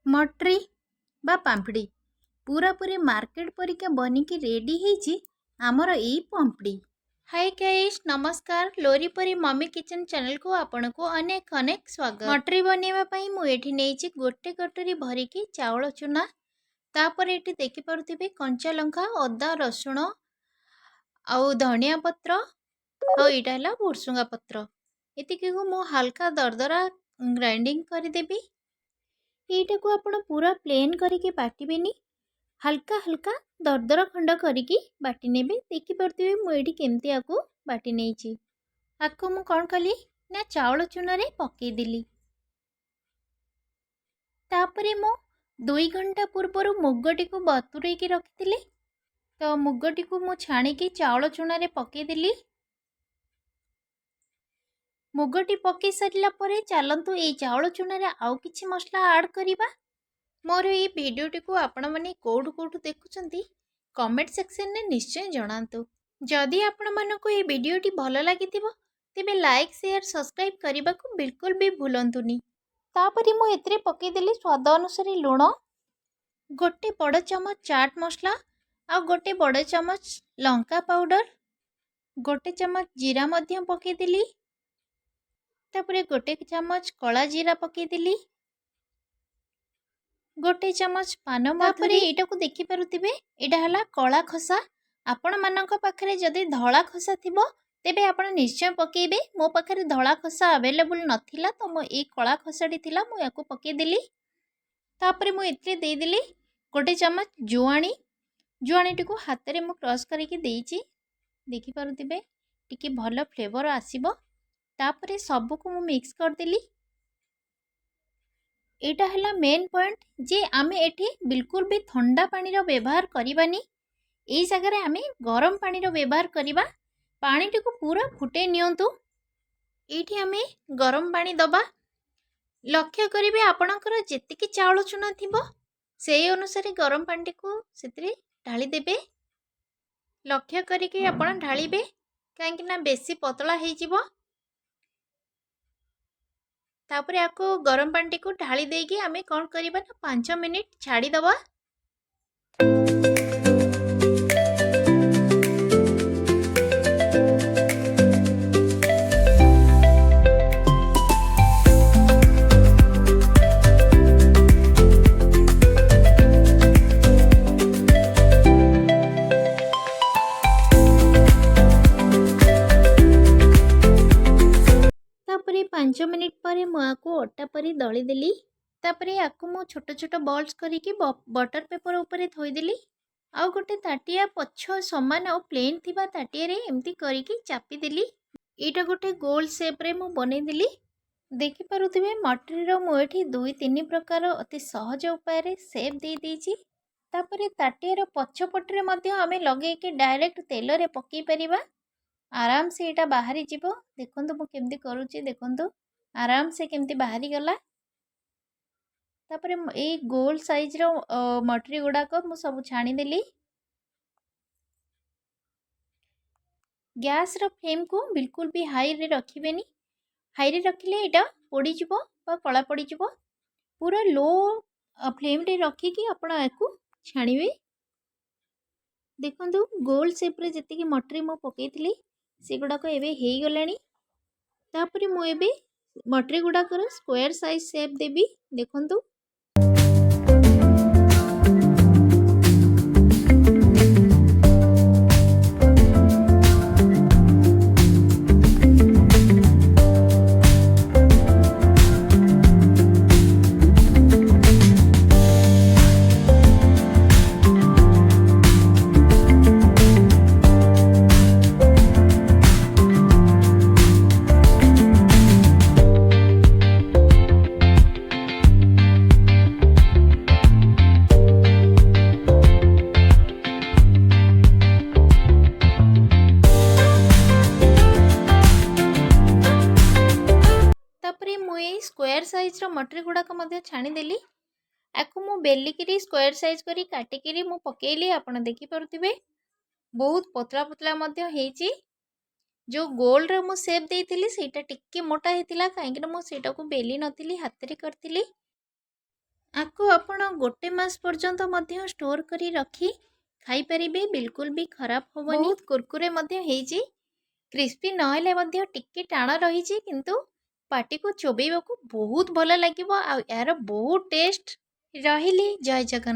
Metro बा पाम्पड़ी पूरा पूरी मार्केट परिका बनिकी रेडी हेची आमर एई पाम्पड़ी। हाय गाइस नमस्कार, लोरी परी मम्मी किचन चैनल को आपन को अनेक अनेक स्वागत। मट्री बनैबा पई मु एठी नेइची गोटे कटोरी भरिकी चावल चूना, तापर एठी देखि पारुथिबे कंचा लंका, अदा रसुण आउ धनिया पत्र आउ एटा हला भुरसुंगा पत्र। एतिकी को मु हल्का दरदरा ग्राइंडिंग करि देबी। एटा को आपण पूरा प्लेन करके बाटिबेनी, हल्का हल्का दरदर खंड करके बाटी नेबे। देखि परथिबे मु एठी केमती आको बाटी नेइची। आको मु कोन कली ना चावल चूना रे पके दिली। तापरे मु 2 घंटा पूर्वर मुगटी को बतुरे के रखिथिले, तो मुगटी को मु छाणी के चावल चूना रे पके दिली। मुगटी पके सारिला परे चलंतु ए चावल चूना रे आउ किछि मसला ऐड करिबा। मोर ये वीडियोटी को आपण माने कोठु कोठु देखुचंती कमेंट सेक्शन ने निश्चय जणांतु। जदि आपण मानको ये वीडियोटी भलो लागिथिबो तेबे लाइक शेयर सब्सक्राइब करबा को बिल्कुल भी भूलंतुनी। तापरे मु एतरे पके देली स्वाद अनुसार लूण, गोटे बड़ चमच चाट मसला आ गोटे बड़ चमच लंका पाउडर, गोटे चमच जीरा मध्य पके देली। तापरे गोटे चमच कला जीरा पके देली, गोटे चमच पान मधुरी। एटा को देखि पारुथिबे एटा हला कला खसा। आपण मानक पाखरे जदि धला खसा थिबो तेबे आपण निश्चय पकेबे। मो पाखरे धला खसा अवेलेबल नथिला तो मो ए कला खसाडी थिला, मु याको पके देली। तापरे मु एतरे दे देली गोटे चमच जुआणी। जुआणीटी को हाथ रे मु क्रश करके देइची। देखि पारुथिबे टिके भलो फ्लेवर आसीबो। तापरे सब को मु मिक्स कर देली। एटा हला मेन पॉइंट जे आमे एठी बिल्कुल भी ठंडा पानी रो व्यवहार करिबानी। एई जगह रे आमे गरम पानी रो व्यवहार करिबा। पानी टी को पूरा फुटे नियंतु। एठी आमे गरम पानी दबा। लक्ष्य करिवे आपणकर जेतिकी चावल चूना थिबो सेई अनुसार गरम पानी को सेतरे ढाली देबे। लक्ष्य करिके आपण ढालिबे काहेकि ना बेसी पतला हेइ जिवो। तापरे आको गरम पानी को ढाली देगी आमे कौन करिबा ना 5 मिनिट छाड़ी दबा। तापरे 5 मिनिट पर मुआको अटा परी दली देली। तापरे आको मु छोट छोट बॉल्स करके बटर पेपर ऊपर थोई देली। आउ गोटे ताटिया पछ समान आउ प्लेन थिबा ताटिया रे एमती करके चापी देली। एटा गोटे गोल शेप रे मु बनै देली। देखि पारुथिबे मटरी रो मु एठी 2-3 प्रकार अति सहज उपाय रे शेप दे देइची। तापरे ताटिया रो पछ पटरे मध्ये आमे लगे के डायरेक्ट तेल रे पकई परिबा। आराम से एटा बाहरी जीवो। देखंतु मु केमती करूची, देखंतु आराम से केमती बाहरी गला। तापरे ए गोल साइज रो मटरी गुडा को मु सब छाणी देली। गैस रो फ्लेम को बिल्कुल भी हाई रे रखिबेनी। हाई रे रखिले एटा पोड़ी जीवो बा कला पड़ी जीवो। पूरा लो फ्लेम रे रखी कि आपण आकु छाणीबे। देखंतु गोल शेप रे जति कि मटरी मु पकेइथिली से गुडा को एबे हेई गलानी। तापरे मु एबे मटरी गुडा कर स्क्वायर साइज शेप देबी। देखंतु स्क्वायर साइज रो मटरी गुड़ाक छाणी देली। आकु मु बेलिकी स्क्वायर साइज करी काटिकी मु पकेइली। आपण देखि पारुथिबे बहुत पतला पतला मध्य हेची। जो गोल रे मु शेप देइथिली सेटा टिक्के मोटा हेतिला, काहेकि मु सेटा को बेली नथिली, हाथ रे करथिली। ଆକୁ ଆପଣ 1 ମାସ ପର୍ଯ୍ୟନ୍ତ ମଧ୍ୟ ଷ୍ଟୋର୍ କରି ରଖି ଖାଇପାରିବେ, ବିଲକୁଲ ବି ଖରାପ ହେବନି। ବହୁତ କୁରକୁରେ ମଧ୍ୟ ହେଇଛି, କ୍ରିସ୍ପି ନହେଲେ ମଧ୍ୟ ଟିକେ ଟାଣ ରହିଛି, କିନ୍ତୁ ପାଟିକୁ ଚୋବେଇବାକୁ ବହୁତ ଭଲ ଲାଗିବ ଆଉ ଏହାର ବହୁତ ଟେଷ୍ଟ। ରହିଲି, ଜୟ ଜଗନ୍ନାଥ।